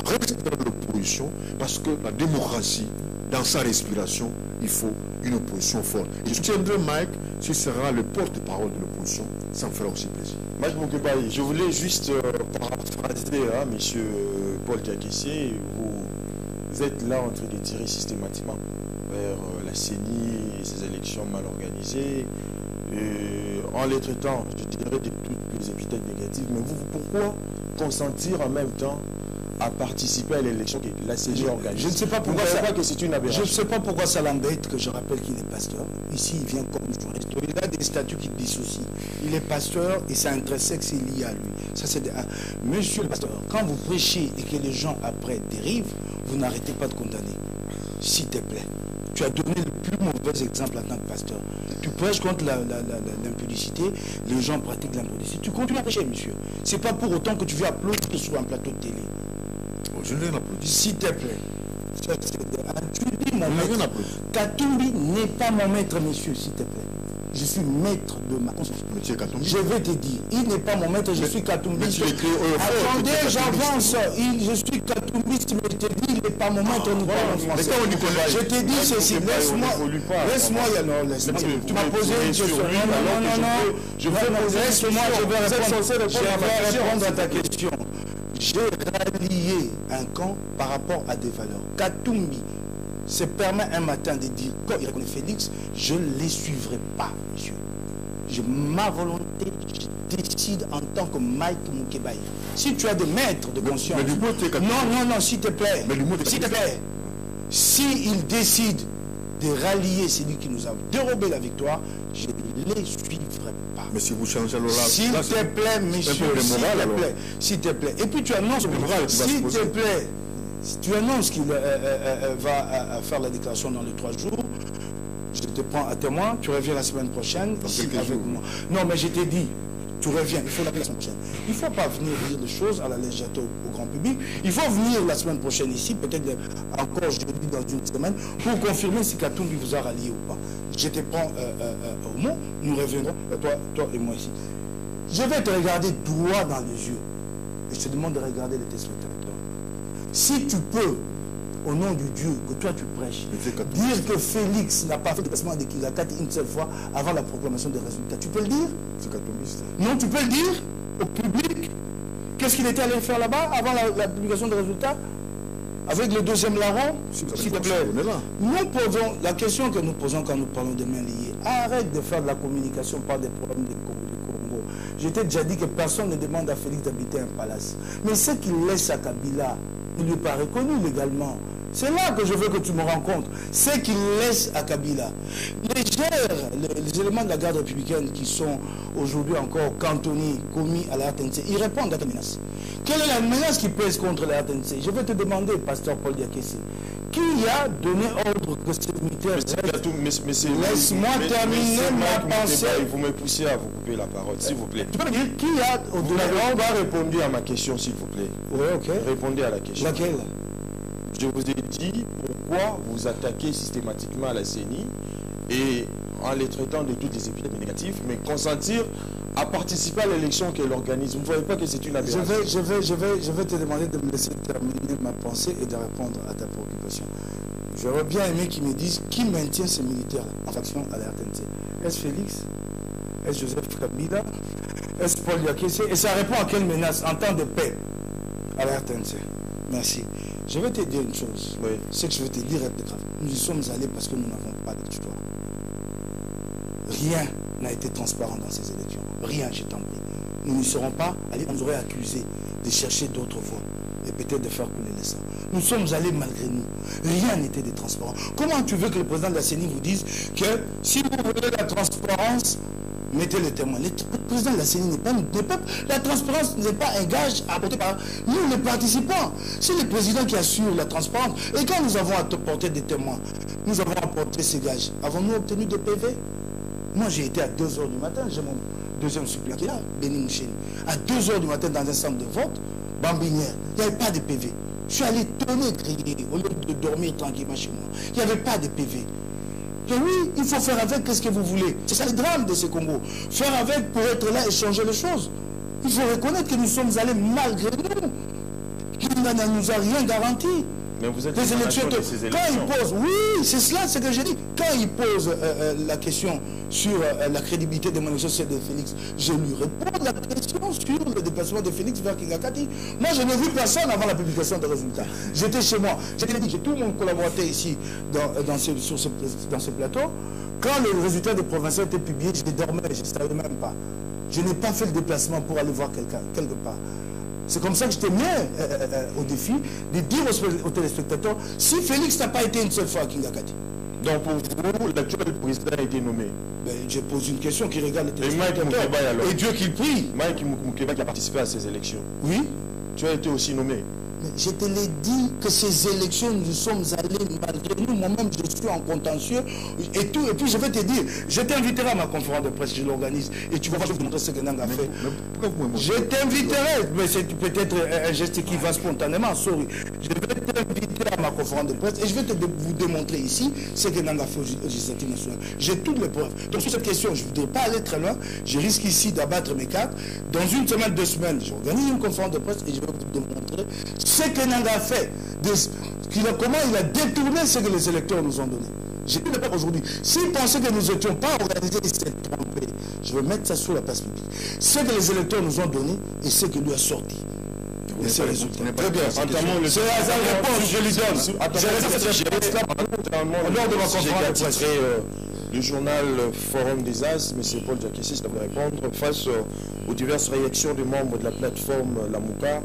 reste dans l'opposition, parce que la démocratie, dans sa respiration, il faut une opposition forte. Et je soutiendrai Mike, ce sera le porte-parole de l'opposition, ça me fera aussi plaisir. Mike Moukeba, je voulais juste paraphraser M. Paul Diakessé. Vous êtes là en train de tirer systématiquement vers la CENI et ses élections mal organisées, en les traitant, je dirais, de toutes les épithètes négatives. Mais vous, pourquoi consentir en même temps à participer à l'élection que la CENI organise? Je ne sais pas pourquoi que c'est une aberration. Je ne sais pas pourquoi ça l'embête que je rappelle qu'il est pasteur. Ici, il vient comme journaliste. Il a des statuts qui dissocient. Il est pasteur et c'est intrinsèque, c'est lié à lui. Ça, c'est Monsieur le pasteur, quand vous prêchez et que les gens après dérivent, vous n'arrêtez pas de condamner. S'il te plaît. Tu as donné le plus mauvais exemple en tant que pasteur. Tu prêches contre l'impudicité, les gens pratiquent l'impudicité. Tu continues à prêcher, monsieur. Ce n'est pas pour autant que tu veux applaudir sur un plateau de télé. Oh, je ne l'ai pas applaudi. S'il te plaît. Tu dis mon maître. Katumbi n'est pas mon maître, monsieur, s'il te plaît. Je suis maître de ma conscience. Je vais te dire, il n'est pas mon maître, je suis Katumbi. Attendez, j'avance. Je suis Katumbi, mais je te dis, il n'est pas mon maître, nous parlons français. Je te dis ceci, laisse-moi. Tu m'as posé une question. Non. Laisse-moi, je vais répondre à ta question. J'ai rallié un camp par rapport à des valeurs. Katumbi se permet un matin de dire, quand il reconnaît Félix, je ne les suivrai pas, monsieur. Ma volonté, je décide en tant que Mike Moukeba. Si tu as des maîtres de conscience... Non, s'il te plaît. S'il te plaît. S'il décide de rallier celui qui nous a dérobé la victoire, je ne les suivrai pas. Mais si vous changez alors là... S'il te plaît, monsieur, s'il te plaît. Et puis tu annonces... S'il te plaît. Si tu annonces qu'il va faire la déclaration dans les 3 jours, je te prends à témoin, tu reviens la semaine prochaine ici avec moi. Non, mais je t'ai dit, tu reviens, il faut l'appeler la semaine prochaine. Il ne faut pas venir dire des choses à la légèreté au grand public. Il faut venir la semaine prochaine ici, peut-être encore jeudi dans une semaine, pour confirmer si Katumbi vous a rallié ou pas. Je te prends au mot, nous reviendrons, toi et moi ici. Je vais te regarder droit dans les yeux et je te demande de regarder les téléspectateurs. Si tu peux, au nom du Dieu que toi tu prêches, dire que Félix n'a pas fait de déplacement de Kigakat une seule fois avant la proclamation des résultats, tu peux le dire? Non, tu peux le dire au public? Qu'est-ce qu'il était allé faire là-bas avant la publication des résultats? Avec le deuxième larron, s'il te plaît. Nous posons la question que nous posons quand nous parlons de mains liées. Arrête de faire de la communication par des problèmes de Congo. Je t'ai déjà dit que personne ne demande à Félix d'habiter un palace. Mais ce qu'il laisse à Kabila, il ne lui est pas reconnu légalement. C'est là que je veux que tu me rencontres. Ce qu'il laisse à Kabila. Les éléments de la garde républicaine qui sont aujourd'hui encore cantonnés, commis à la RTNC, ils répondent à ta menace. Quelle est la menace qui pèse contre la RTNC? Je vais te demander, pasteur Paul Diakessé, qui a donné ordre que ces militaires... Laisse-moi terminer ma pensée. Vous me poussez à vous couper la parole, s'il vous plaît. Tu peux me dire qui a donné ordre? Vous n'avez pas répondu à ma question, s'il vous plaît. Oui, ok. Répondez à la question. Laquelle? Je vous ai dit pourquoi vous attaquez systématiquement à la CENI et en les traitant de toutes les épithètes négatives, mais consentir à participer à l'élection qu'elle organise. Vous ne voyez pas que c'est une aberration? Je vais te demander de me laisser terminer ma pensée et de répondre à ta préoccupation. J'aurais bien aimé qu'ils me disent qui maintient ces militaires en faction à la RTNC. Est-ce Félix? Est-ce Joseph Kabila? Est-ce Paul Diakessé? Et ça répond à quelle menace en temps de paix à la RTNC? Merci. Je vais te dire une chose. Oui. Ce que je vais te dire est grave. Nous y sommes allés parce que nous n'avons pas d'histoire. Rien n'a été transparent dans ces élections. Rien, je t'en prie. Nous n'y serons pas allés, on nous aurait accusé de chercher d'autres voies. et peut-être de faire couler le sang. Nous sommes allés malgré nous. Rien n'était de transparent. Comment tu veux que le président de la CENI vous dise que si vous voulez la transparence, mettez les témoins. Le président de la CENI n'est pas notre peuple. La transparence n'est pas un gage apporté par nous, les participants. C'est le président qui assure la transparence. Et quand nous avons apporté des témoins, nous avons apporté ces gages. Avons-nous obtenu des PV? Moi, j'ai été à 2 h du matin. J'ai mon deuxième suppléant qui est là, Béni Moucheni. À 2 h du matin, dans un centre de vote, Bambinière, il n'y avait pas de PV. Je suis allé tonner, crier, au lieu de dormir tranquillement chez moi. Il n'y avait pas de PV. Et oui, il faut faire avec, qu'est-ce que vous voulez. C'est ça le drame de ce Congo. Faire avec pour être là et changer les choses. Il faut reconnaître que nous sommes allés malgré nous. Il ne nous a rien garanti. Mais vous êtes des élections, de ces élections. Quand il pose, oui, c'est cela, c'est ce que j'ai dit. Quand il pose la question sur la crédibilité de mon élection de Félix, je lui réponds la question sur le déplacement de Félix vers Kingakati. Moi, je n'ai vu personne avant la publication des résultats. J'étais chez moi. J'ai tout mon collaborateur ici dans ce plateau. Quand le résultat des provinciaux était publié, je dormais, je ne savais même pas. Je n'ai pas fait le déplacement pour aller voir quelqu'un, quelque part. C'est comme ça que je t'ai mis au défi de dire aux téléspectateurs, si Félix n'a pas été une seule fois à Kingakati. Donc pour vous, l'actuel président a été nommé. Ben, je pose une question qui regarde les téléspectateurs. Et Mike Moukeba, alors. Et Dieu qu'il prie. Mike Moukeba qui a participé à ces élections. Oui. Tu as été aussi nommé. Mais je te l'ai dit que ces élections, nous sommes allés malgré nous. Moi-même, je suis en contentieux et tout. Et puis, je vais te dire, je t'inviterai à ma conférence de presse, je l'organise. Et tu vas voir, je vais te montrer ce que Nanga a fait. Je t'inviterai, mais c'est peut-être un geste qui va spontanément, sorry. Je vais t'inviter à ma conférence de presse et je vais vous démontrer ici ce que Nanga a fait au législatif national. J'ai toutes les preuves. Donc, sur cette question, je ne voudrais pas aller très loin. Je risque ici d'abattre mes cartes. Dans une semaine, 2 semaines, j'organise une conférence de presse et je vais vous démontrer ce que Nanga a fait, comment il a détourné ce que les électeurs nous ont donné. J'ai dit le aujourd'hui, s'ils pensaient que nous n'étions pas organisés, ils s'étaient trompés. Je vais mettre ça sur la place publique. Ce que les électeurs nous ont donné et ce que lui a sorti. Et c'est le résultat. Très bien. C'est la réponse, je lui donne. Lors de ma conférence de presse. Le journal Forum des As, M. Paul Diakessis, ça va répondre face aux diverses réactions des membres de la plateforme Lamouka.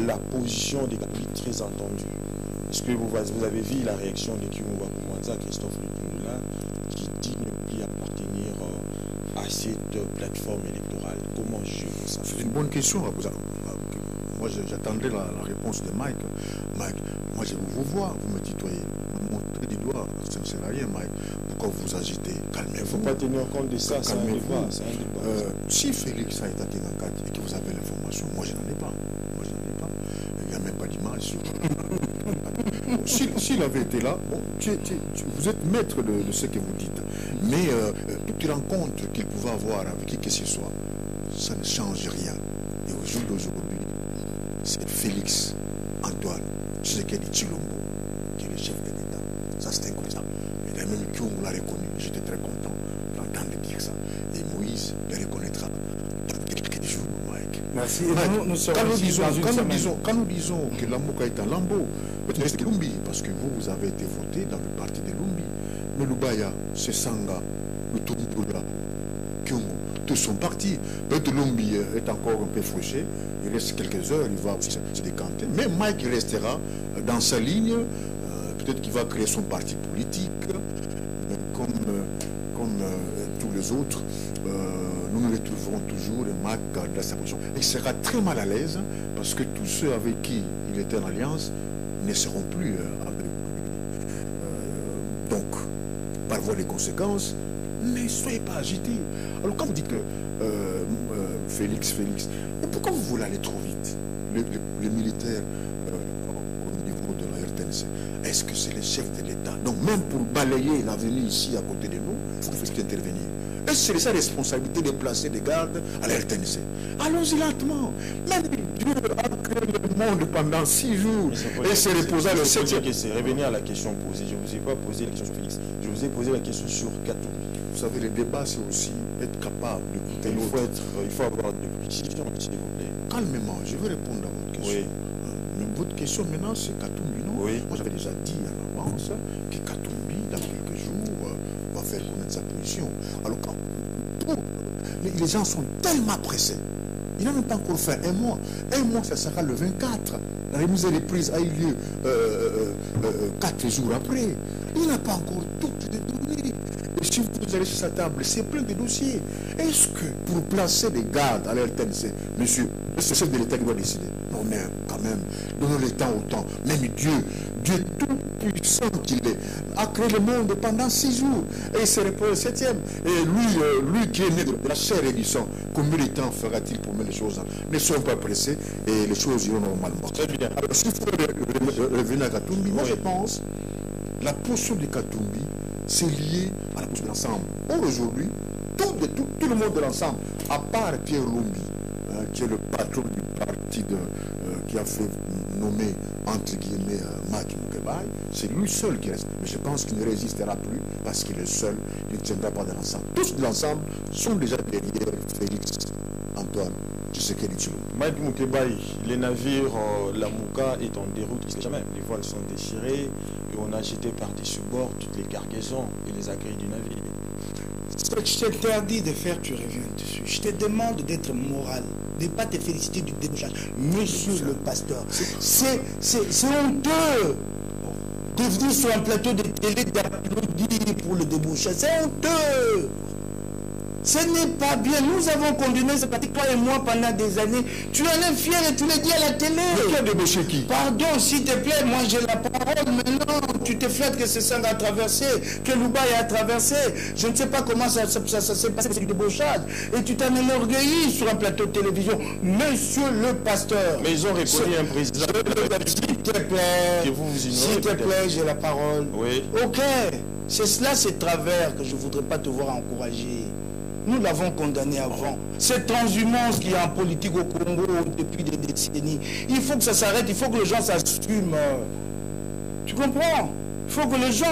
La position des catholiques très entendue. Est-ce que vous avez vu la réaction de Kimouba Koumanza, Christophe Lutundula, qui dit ne plus appartenir à cette plateforme électorale? Comment juger ça? C'est une bonne question. Moi, j'attendais la réponse de Mike. Mike, moi, je vous vois, vous me tutoyez. Vous montrez du doigt, ça ne sert à rien, Mike. Pourquoi vous agitez? Calmez-vous. Il ne faut pas tenir compte de ça, c'est un débat. Si Félix a été à Kingakati et que vous avez l'information, moi, je n'en ai pas. Il n'y a même pas d'image. S'il avait été là, bon, vous êtes maître de ce que vous dites. Mais toute rencontre qu'il pouvait avoir avec qui que ce soit, ça ne change rien. Et au jour d'aujourd'hui, c'est Félix Antoine Tshisekedi Tshilombo qui est le chef de l'État. Ça, c'est incontestable. Et même qui on l'a reconnu, j'étais très content d'entendre dire ça. Et Moïse le reconnaîtra dans quelques jours. Merci. Quand nous disons que Lamouka est un lambeau, peut-être c'est Lumbi, parce que vous avez été voté dans le parti de Lumbi. Mais Lubaya, c'est Sanga, le Toumboula, Kyongo, tous sont partis. Peut-être Lumbi est encore un peu fauché, il reste quelques heures, il va aussi se décanter. Mais Mike restera dans sa ligne, peut-être qu'il va créer son parti politique, mais comme tous les autres. Nous nous retrouverons toujours et Mike gardera sa position. Il sera très mal à l'aise parce que tous ceux avec qui il était en alliance ne seront plus avec lui. Donc, par voie des conséquences, ne soyez pas agités. Alors quand vous dites que Félix, mais pourquoi vous voulez aller trop vite? Les militaires au niveau de la RTNC, est-ce que c'est les chefs de l'État? Donc même pour balayer l'avenir ici à côté de nous, il faut que Félix intervenir. Est-ce que c'est sa responsabilité de placer des gardes à la RTNC? Allons-y lentement. Même Dieu a créé le monde pendant 6 jours et se reposa le 7e. Revenez à la question posée. Je ne vous ai pas posé la question sur Félix. Je vous ai posé la question sur Katumbi. Vous savez, le débat, c'est aussi être capable d'écouter l'autre. Il faut avoir des précisions, s'il vous plaît. Calmement, je vais répondre à votre question. Oui. Mais votre question maintenant, c'est Katumbi, non? Oui. Moi, j'avais déjà dit en avance que Katumbi, dans quelques jours, va faire connaître sa position. Alors, quand les gens sont tellement pressés. Il n'a même pas encore fait un mois. Un mois, ça sera le 24. La remise et reprise a eu lieu 4 jours après. Il n'a pas encore toutes les données. Et si vous allez sur sa table, c'est plein de dossiers. Est-ce que pour placer des gardes à leur tête, c'est monsieur, c'est chef de l'État qui doit décider? Non, mais quand même, donnons le temps au temps. Même Dieu tout puissant qu'il est, a créé le monde pendant 6 jours. Et il se répond au 7e. Et lui qui est né de la chair et du sang, combien de temps fera-t-il pour mettre les choses? Ne soyons pas pressés et les choses iront normalement. Très bien. Alors, s'il faut revenir à Katumbi, moi je pense la position de Katumbi, c'est lié à la position de l'ensemble. Or, aujourd'hui, tout le monde de l'ensemble, à part Pierre Lumbi, qui est le patron du parti qui a fait nommer, entre guillemets, Maki Mukebai, c'est lui seul qui reste. Mais je pense qu'il ne résistera plus parce qu'il est seul, il ne tiendra pas de l'ensemble. Tous de l'ensemble sont déjà derrière Félix Antoine Tshisekedi Tshilombo. Maki Mukebai, les navires, la Mouka est en déroute, jamais. Les voiles sont déchirées et on a jeté par-dessus bord toutes les cargaisons et les agréés du navire. Ce que je t'interdis de faire, tu reviens dessus. Je te demande d'être moral, de ne pas te féliciter du débouchage. Monsieur le pasteur, c'est honteux de venir sur un plateau de télé d'applaudir pour le débouchage. C'est honteux. Ce n'est pas bien. Nous avons condamné cette pratique, toi et moi, pendant des années. Tu en es fier et tu le dis à la télé. Qui a débauché qui? Pardon, s'il te plaît, moi j'ai la parole. Mais non, tu te flattes que ce sang a traversé, que Loubaï a traversé. Je ne sais pas comment ça s'est passé, c'est du débauchage. Et tu t'en enorgueillis sur un plateau de télévision. Monsieur le pasteur. Mais ils ont reconnu un président. S'il te plaît. Que vous ignorez. S'il te plaît, j'ai la parole. Oui. Ok. C'est cela, ces travers que je ne voudrais pas te voir encourager. Nous l'avons condamné avant. Cette transhumance qui est en politique au Congo depuis des décennies, il faut que ça s'arrête, il faut que les gens s'assument. Tu comprends? Il faut que les gens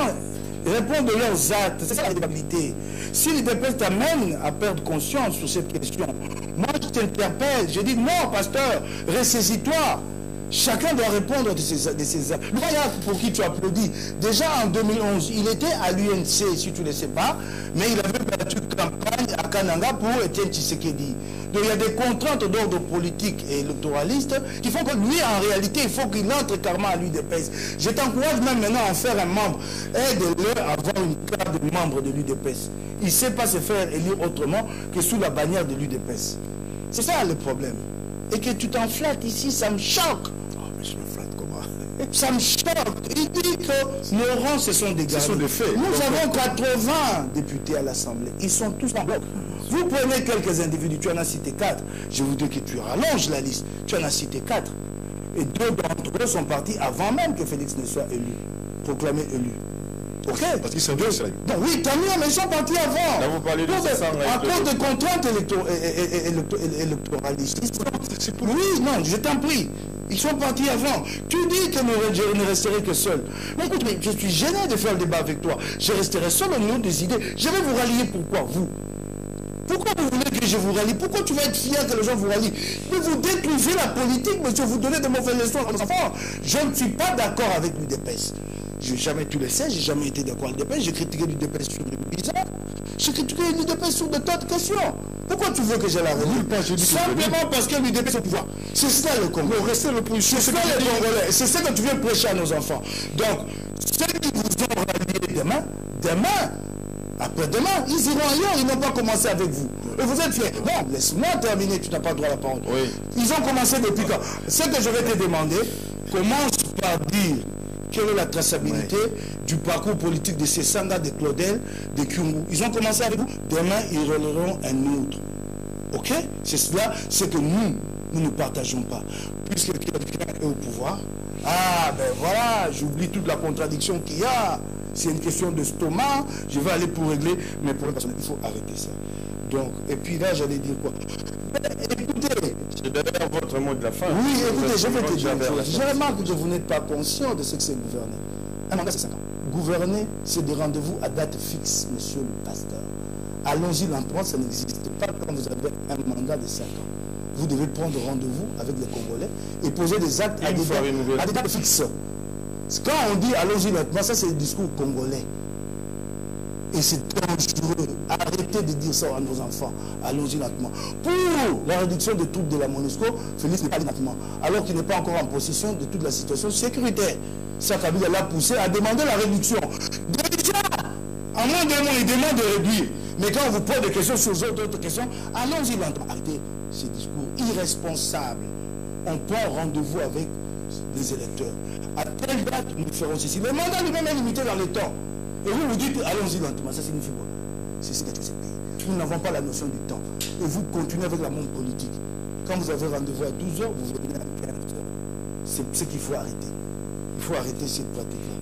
répondent de leurs actes. C'est ça la débatabilité. Si l'IDPS t'amène à perdre conscience sur cette question, moi je t'interpelle, je dis non, pasteur, ressaisis-toi. Chacun doit répondre de ses actes. Le voyage pour qui tu applaudis, déjà en 2011, il était à l'UNC, si tu ne le sais pas, mais il avait battu campagne à Kananga pour Etienne Tshisekedi. Donc il y a des contraintes d'ordre politique et électoraliste qui font que lui, en réalité, il faut qu'il entre carrément à l'UDPS. Je t'encourage même maintenant à en faire un membre. Aide-le à avoir une carte de membre de l'UDPS. Il ne sait pas se faire élire autrement que sous la bannière de l'UDPS. C'est ça le problème. Et que tu t'en flattes ici, ça me choque. Mais je me flatte comment? Ça me choque. Il dit que nos rangs, ce sont des gars. Ce sont des faits. Nous avons 80 députés à l'Assemblée. Ils sont tous en bloc. Vous prenez quelques individus, tu en as cité 4. Je vous dis que tu rallonges la liste. Tu en as cité 4. Et 2 d'entre eux sont partis avant même que Félix ne soit élu, proclamé élu. Ok? Parce qu'ils sont deux. Non, oui, tant mieux, mais ils sont partis avant. Là, vous parlez de à cause de contraintes électoralistes. Oui, non, je t'en prie. Ils sont partis avant. Tu dis que je ne resterai que seul. Mais écoute, mais je suis gêné de faire le débat avec toi. Je resterai seul au niveau des idées. Je vais vous rallier. Pourquoi vous? Pourquoi vous voulez que je vous rallie? Pourquoi tu vas être fier que les gens vous rallient? Mais vous détruisez la politique, monsieur, vous donnez de mauvaises leçons à nos enfants. Je ne suis pas d'accord avec l'UDPS. Tu le sais, j'ai jamais été d'accord avec l'UDPS. J'ai critiqué l'UDPS sur le bizarre. J'ai critiqué l'UDPS sur de tas de questions. Pourquoi tu veux que je la relie? Simplement parce que l'UDPS est au pouvoir. C'est ça le Congo. Restez l'opposition. C'est ça les Congolais. C'est ça que tu viens prêcher à nos enfants. Donc, ceux qui vous ont rallié demain, après-demain, ils iront ailleurs, ils n'ont pas commencé avec vous. Et vous êtes fiers. Bon, laisse-moi terminer, tu n'as pas droit à la parole. Oui. Ils ont commencé depuis quand? Ce que je vais te demander, commence par dire quelle est la traçabilité du parcours politique de ces Sanga, de Claudel, de Kyungu. Ils ont commencé avec vous, demain ils releront un autre. Ok? C'est cela, c'est que nous ne partageons pas. Puisque quelqu'un est au pouvoir, ah ben voilà, j'oublie toute la contradiction qu'il y a. C'est une question de stomac, je vais aller pour régler mes problèmes personnels. Il faut arrêter ça. Donc, et puis là, j'allais dire quoi? Écoutez. C'est d'ailleurs votre mot de la fin. Oui, écoutez, je vais te dire une chose. Je remarque que vous n'êtes pas conscient de ce que c'est gouverner. Un mandat, c'est 5 ans. Gouverner, c'est des rendez-vous à date fixe, monsieur le pasteur. Allons-y lentement, ça n'existe pas quand vous avez un mandat de 5 ans. Vous devez prendre rendez-vous avec les Congolais et poser des actes à des dates fixes. Quand on dit allons-y lentement, ça c'est le discours congolais. Et c'est dangereux. dangereux. Arrêtez de dire ça à nos enfants. Allons-y lentement. Pour la réduction des troupes de la MONUSCO, Félix n'est pas allé lentement. Alors qu'il n'est pas encore en possession de toute la situation sécuritaire. Ça, Kabila l'a poussé à demander la réduction. Déjà, en moins d'un mois, il demande de réduire. Mais quand on vous pose des questions sur d'autres questions, allons-y lentement. Arrêtez ces discours irresponsables. On prend rendez-vous avec des électeurs. À telle date, nous ferons ceci. Le mandat lui-même est limité dans le temps. Et vous vous dites, allons-y lentement. Ça signifie quoi? C'est ce que ce pays. Nous n'avons pas la notion du temps. Et vous continuez avec la monde politique. Quand vous avez rendez-vous à 12h, vous venez à 15h. C'est ce qu'il faut arrêter. Il faut arrêter cette pratique-là.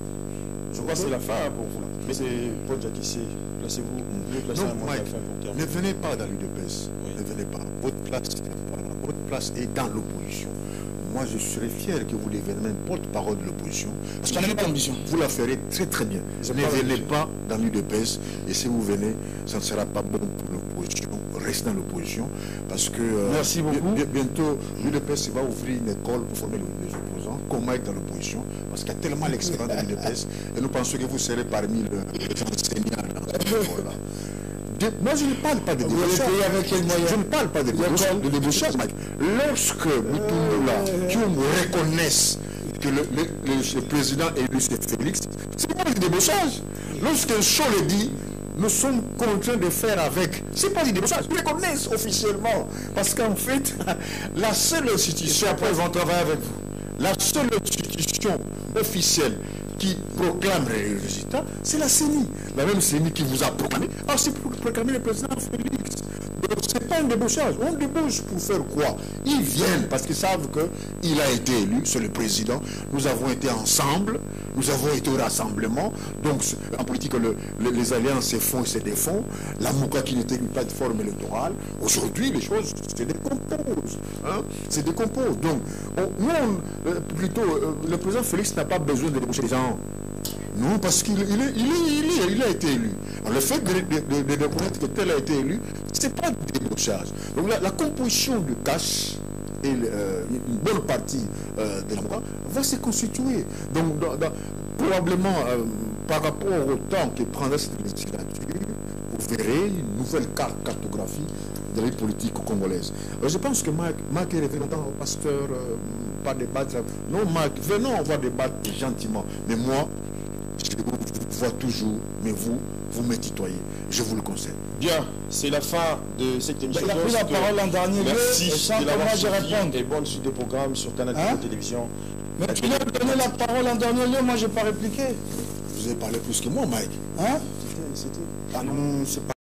Je crois que c'est la fin pour vous. Mais c'est Paul Diakissé. Placez-vous. Ne venez pas dans l'UDPS. Oui. Ne venez pas. Votre place est dans l'opposition. Moi, je serais fier que vous deveniez même porte-parole de l'opposition. Parce qu'on n'a pas l'ambition. Vous la ferez très très bien. Ne venez pas dans l'UDPS. Et si vous venez, ça ne sera pas bon pour l'opposition. Restez dans l'opposition. Parce que merci beaucoup. Bientôt, l'UDPS va ouvrir une école pour former les opposants. Comment être dans l'opposition? Parce qu'il y a tellement l'expérience dans l'UDPS. Et nous pensons que vous serez parmi les enseignants dans cette école-là. Moi, je ne parle pas de débauchage. Je ne parle pas de débauchage. Lorsque Boutoundoula, qui reconnaissent que le président élu c'est Félix, c'est pas du débauchage. Lorsqu'un show le dit, nous sommes contraints de faire avec. C'est pas du débauchage. Ils reconnaissent officiellement. Parce qu'en fait, la seule institution, après ils vont travailler avec vous. La seule institution officielle qui proclame les résultats, c'est la CENI. La même CENI qui vous a proclamé. Ah, c'est pour proclamer le président Félix. Donc, ce n'est pas un débauchage. On débauche pour faire quoi? Ils viennent parce qu'ils savent qu'il a été élu, c'est le président. Nous avons été ensemble, nous avons été au rassemblement. Donc, en politique, les alliances se font et se défont. La MOUCA qui n'était qu'une plateforme électorale. Aujourd'hui, les choses se décomposent. Hein? Se décomposent. Donc, le président Félix n'a pas besoin de débaucher les gens. Non, parce qu'il a été élu. Alors, le fait de reconnaître que tel a été élu, ce n'est pas du débauchage. Donc la composition de cash et une bonne partie de la MOCA va se constituer. Donc probablement par rapport au temps que prendra cette législature, vous verrez une nouvelle cartographie de la vie politique congolaise. Alors, je pense que Marc est revenu longtemps au pasteur, pas débattre. Non, Marc, venons, on va débattre gentiment. Mais moi, je vous vois toujours, mais vous me tutoyez. Je vous le conseille. Bien, c'est la fin de cette émission. Il a pris la parole en dernier lieu. Merci de l'avoir suivi et bonne suite des programmes sur Canal Télévision. Mais tu m'as donné la parole en dernier lieu, moi je n'ai pas répliqué. Vous avez parlé plus que moi, Mike. Hein? Ah non, c'est pas...